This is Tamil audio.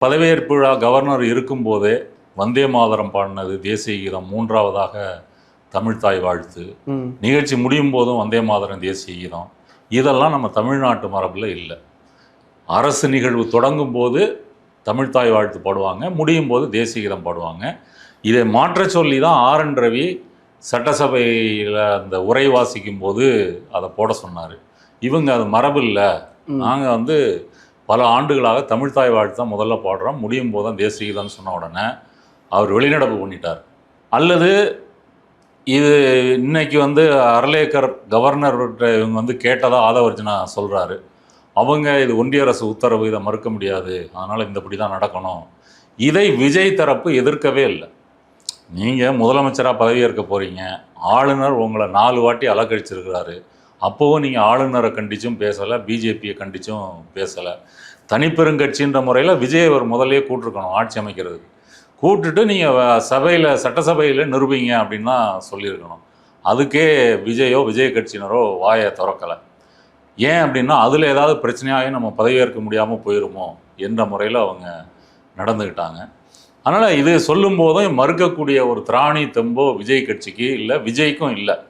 பதவியேற்பு விழா கவர்னர் இருக்கும்போதே வந்தே மாதரம் பாடினது, தேசிய கீதம், மூன்றாவதாக தமிழ்த்தாய் வாழ்த்து, நிகழ்ச்சி முடியும் போதும் வந்தே மாதரம், தேசிய கீதம், இதெல்லாம் நம்ம தமிழ்நாட்டு மரபில் இல்லை. அரசு நிகழ்வு தொடங்கும் போது தமிழ்த்தாய் வாழ்த்து பாடுவாங்க, முடியும் போது தேசிய கீதம் பாடுவாங்க. இதை மாற்ற சொல்லி தான் ஆர்.என். ரவி சட்டசபையில் அந்த உரை வாசிக்கும் போது அதை போட சொன்னார். இவங்க அது மரபு இல்லை, நாங்கள் பல ஆண்டுகளாக தமிழ்த்தாய் வாழ்த்து தான் முதல்ல பாடுறோம், முடியும் போது தான் தேசிய கீதம்னு சொன்ன உடனே அவர் வெளிநடப்பு பண்ணிட்டார். அல்லது இது இன்னைக்கு அர்லேக்கர் கவர்னர்கிட்ட இவங்க கேட்டதாக ஆதவர்ஜனா சொல்கிறாரு. அவங்க இது ஒன்றிய அரசு உத்தரவு, இதை மறுக்க முடியாது, அதனால் இந்தபடி தான் நடக்கணும். இதை விஜய் தரப்பு எதிர்க்கவே இல்லை. நீங்கள் முதலமைச்சராக பதவியேற்க போகிறீங்க, ஆளுநர் உங்களை 4 வாட்டி அலக்கழிச்சிருக்கிறாரு. அப்போவும் நீங்கள் ஆளுநரை கண்டிச்சும் பேசலை, பிஜேபியை கண்டிச்சும் பேசலை. தனிப்பெருங்கட்சின்ற முறையில் விஜய் அவர் முதலே கூட்டிருக்கணும் ஆட்சி அமைக்கிறதுக்கு. கூட்டுட்டு நீங்கள் சட்டசபையில் நிரூபிங்க அப்படின்னு தான் சொல்லியிருக்கணும். அதுக்கே விஜயோ விஜய் கட்சியினரோ வாயை திறக்கலை. ஏன் அப்படின்னா அதில் ஏதாவது பிரச்சனையாகி நம்ம பதவியேற்க முடியாமல் போயிருமோ என்ற முறையில் அவங்க நடந்துக்கிட்டாங்க. அதனால் இது சொல்லும் போதும் மறுக்கக்கூடிய ஒரு திராணி தெம்போ விஜய் கட்சிக்கு இல்லை, விஜய்க்கும் இல்லை.